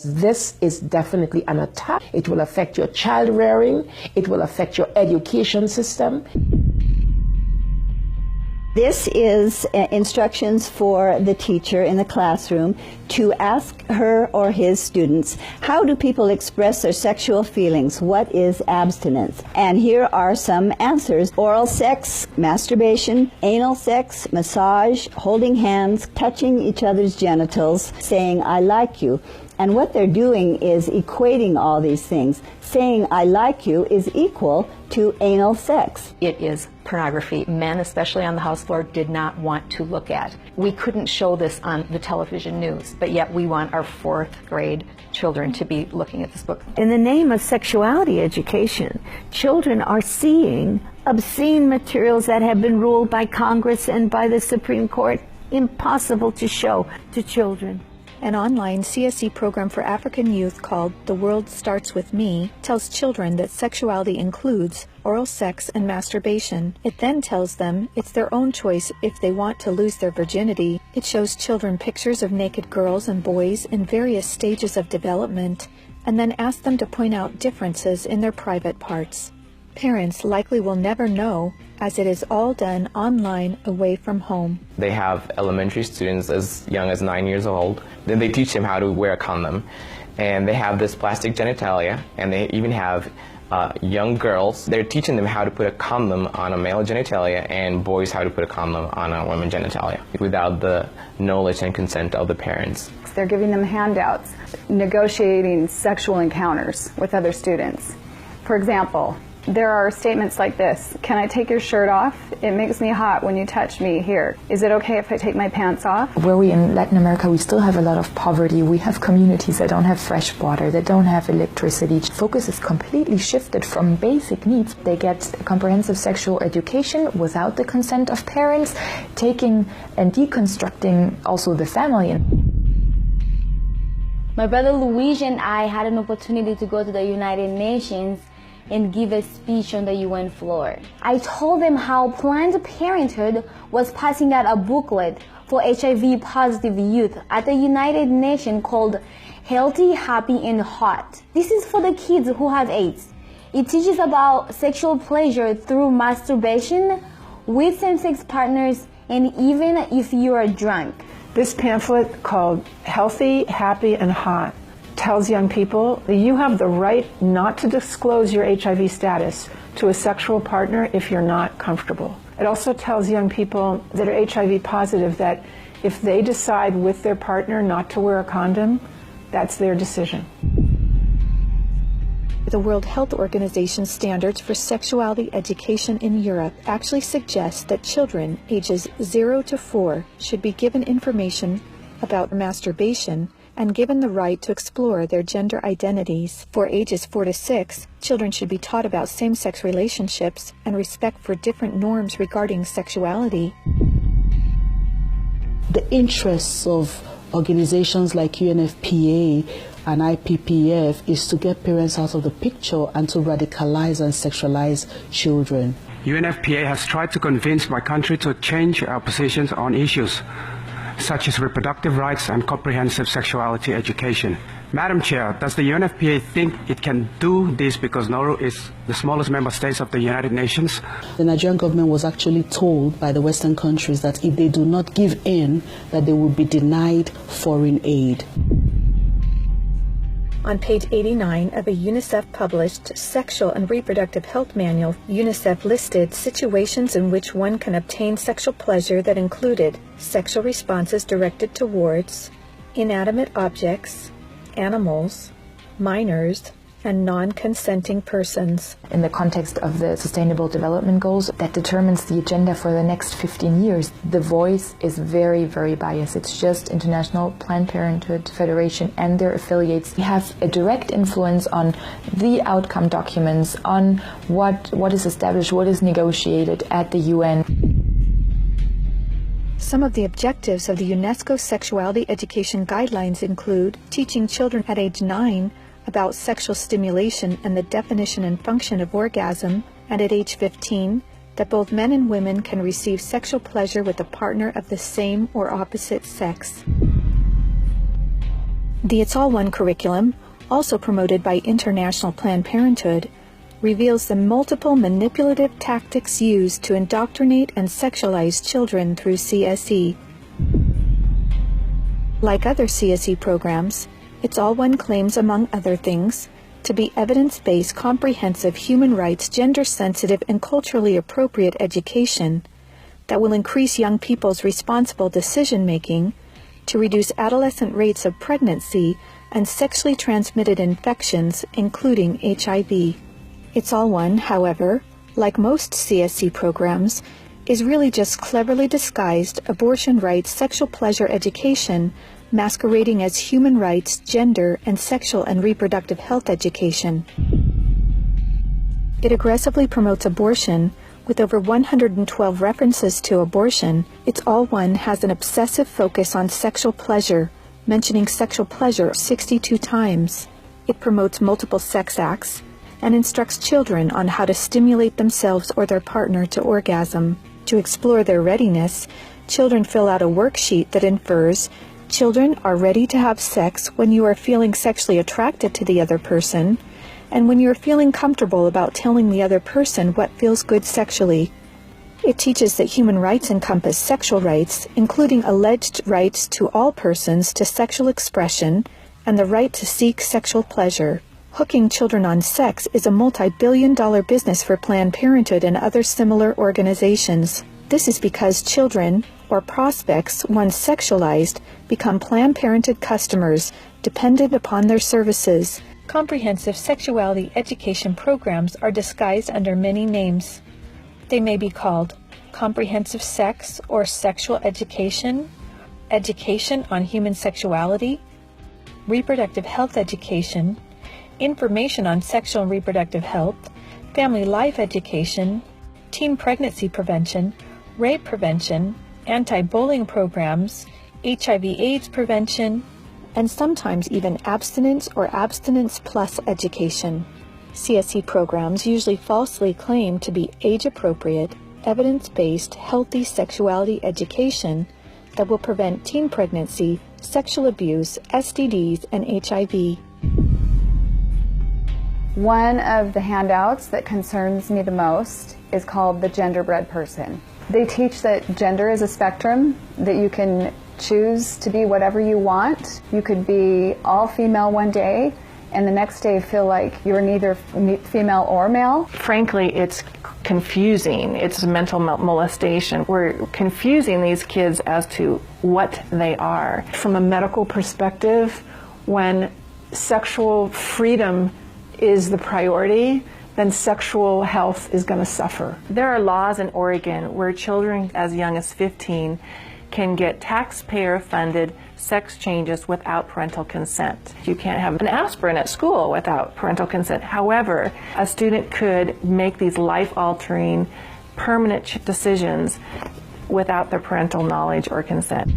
This is definitely an attack. It will affect your child rearing. It will affect your education system. This is instructions for the teacher in the classroom to ask her or his students, how do people express their sexual feelings? What is abstinence? And here are some answers. Oral sex, masturbation, anal sex, massage, holding hands, touching each other's genitals, saying, I like you. And what they're doing is equating all these things. Saying, I like you is equal to anal sex. It is pornography. Men, especially on the House floor, did not want to look at. We couldn't show this on the television news, but yet we want our 4th grade children to be looking at this book. In the name of sexuality education, children are seeing obscene materials that have been ruled by Congress and by the Supreme Court impossible to show to children. An online CSE program for African youth called The World Starts With Me tells children that sexuality includes oral sex and masturbation. It then tells them it's their own choice if they want to lose their virginity. It shows children pictures of naked girls and boys in various stages of development, and then asks them to point out differences in their private parts. Parents likely will never know, as it is all done online away from home. They have elementary students as young as 9 years old. Then they teach them how to wear a condom. And they have this plastic genitalia, and they even have young girls. They're teaching them how to put a condom on a male genitalia and boys how to put a condom on a woman's genitalia without the knowledge and consent of the parents. They're giving them handouts, negotiating sexual encounters with other students. For example, there are statements like this: can I take your shirt off? It makes me hot when you touch me here. Is it okay if I take my pants off? Where we in Latin America, we still have a lot of poverty. We have communities that don't have fresh water, that don't have electricity. Focus is completely shifted from basic needs. They get comprehensive sexual education without the consent of parents, taking and deconstructing also the family. My brother Luigi and I had an opportunity to go to the United Nations and give a speech on the UN floor. I told them how Planned Parenthood was passing out a booklet for HIV positive youth at the United Nations called Healthy, Happy and Hot. This is for the kids who have AIDS. It teaches about sexual pleasure through masturbation, with same-sex partners, and even if you are drunk. This pamphlet called Healthy, Happy and Hot tells young people that you have the right not to disclose your HIV status to a sexual partner if you're not comfortable. It also tells young people that are HIV positive that if they decide with their partner not to wear a condom, that's their decision. The World Health Organization standards for sexuality education in Europe actually suggest that children ages 0 to 4 should be given information about masturbation and given the right to explore their gender identities. For ages 4 to 6, children should be taught about same-sex relationships and respect for different norms regarding sexuality. The interests of organizations like UNFPA and IPPF is to get parents out of the picture and to radicalize and sexualize children. UNFPA has tried to convince my country to change our positions on issues such as reproductive rights and comprehensive sexuality education. Madam Chair, does the UNFPA think it can do this because Nauru is the smallest member state of the United Nations? The Nigerian government was actually told by the Western countries that if they do not give in, that they will be denied foreign aid. On page 89 of a UNICEF-published Sexual and Reproductive Health Manual, UNICEF listed situations in which one can obtain sexual pleasure that included sexual responses directed towards inanimate objects, animals, minors, and non-consenting persons. In the context of the Sustainable Development Goals that determines the agenda for the next 15 years, the voice is very, very biased. It's just International Planned Parenthood Federation and their affiliates have a direct influence on the outcome documents, on what is established, what is negotiated at the UN. Some of the objectives of the UNESCO Sexuality Education Guidelines include teaching children at age 9 about sexual stimulation and the definition and function of orgasm, and at age 15, that both men and women can receive sexual pleasure with a partner of the same or opposite sex. The It's All One curriculum, also promoted by International Planned Parenthood, reveals the multiple manipulative tactics used to indoctrinate and sexualize children through CSE. Like other CSE programs, It's All One claims, among other things, to be evidence-based, comprehensive, human rights, gender-sensitive, and culturally appropriate education that will increase young people's responsible decision-making, to reduce adolescent rates of pregnancy and sexually transmitted infections, including HIV. It's All One, however, like most CSE programs, is really just cleverly disguised abortion rights, sexual pleasure education, masquerading as human rights, gender, and sexual and reproductive health education. It aggressively promotes abortion. With over 112 references to abortion, It's All One has an obsessive focus on sexual pleasure, mentioning sexual pleasure 62 times. It promotes multiple sex acts and instructs children on how to stimulate themselves or their partner to orgasm. To explore their readiness, children fill out a worksheet that infers children are ready to have sex when you are feeling sexually attracted to the other person, and when you're feeling comfortable about telling the other person what feels good sexually. It teaches that human rights encompass sexual rights, including alleged rights to all persons to sexual expression and the right to seek sexual pleasure. Hooking children on sex is a multi-billion-dollar business for Planned Parenthood and other similar organizations. This is because children, or prospects, once sexualized, become Planned Parenthood customers, dependent upon their services. Comprehensive sexuality education programs are disguised under many names. They may be called comprehensive sex or sexual education, education on human sexuality, reproductive health education, information on sexual and reproductive health, family life education, teen pregnancy prevention, rape prevention, anti-bullying programs, HIV/AIDS prevention, and sometimes even abstinence or abstinence plus education. CSE programs usually falsely claim to be age-appropriate, evidence-based, healthy sexuality education that will prevent teen pregnancy, sexual abuse, STDs, and HIV. One of the handouts that concerns me the most is called the Genderbread Person. They teach that gender is a spectrum, that you can choose to be whatever you want. You could be all female one day and the next day feel like you're neither female or male. Frankly, it's confusing. It's mental molestation. We're confusing these kids as to what they are. From a medical perspective, when sexual freedom is the priority, then sexual health is going to suffer. There are laws in Oregon where children as young as 15 can get taxpayer-funded sex changes without parental consent. You can't have an aspirin at school without parental consent. However, a student could make these life-altering, permanent decisions without their parental knowledge or consent.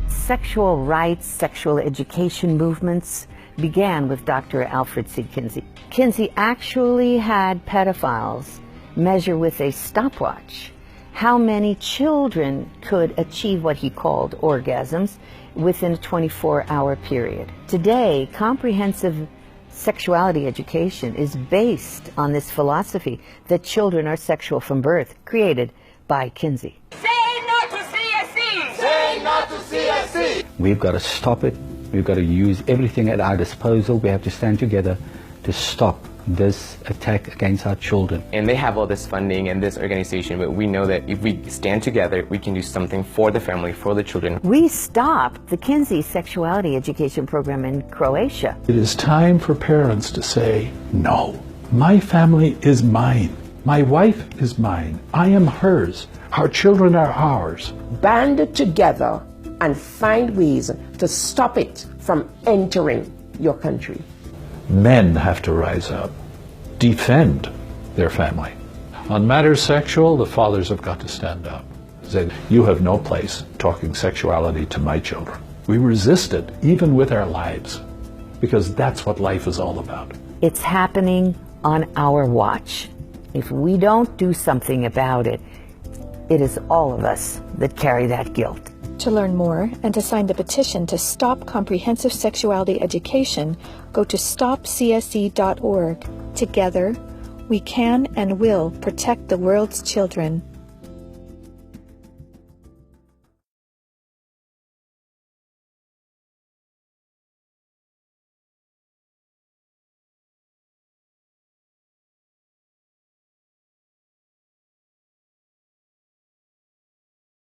Sexual rights, sexual education movements began with Dr. Alfred C. Kinsey. Kinsey actually had pedophiles measure with a stopwatch how many children could achieve what he called orgasms within a 24-hour period. Today, comprehensive sexuality education is based on this philosophy that children are sexual from birth, created by Kinsey. Say no to CSE! Say no to CSE! We've got to stop it. We've got to use everything at our disposal. We have to stand together to stop this attack against our children. And they have all this funding and this organization, but we know that if we stand together, we can do something for the family, for the children. We stopped the Kinsey sexuality education program in Croatia. It is time for parents to say, no, my family is mine. My wife is mine. I am hers. Our children are ours. Band together and find ways to stop it from entering your country. Men have to rise up, defend their family. On matters sexual, the fathers have got to stand up. Say, you have no place talking sexuality to my children. We resist it, even with our lives, because that's what life is all about. It's happening on our watch. If we don't do something about it, it is all of us that carry that guilt. To learn more and to sign the petition to stop comprehensive sexuality education, go to stopcse.org. Together, we can and will protect the world's children.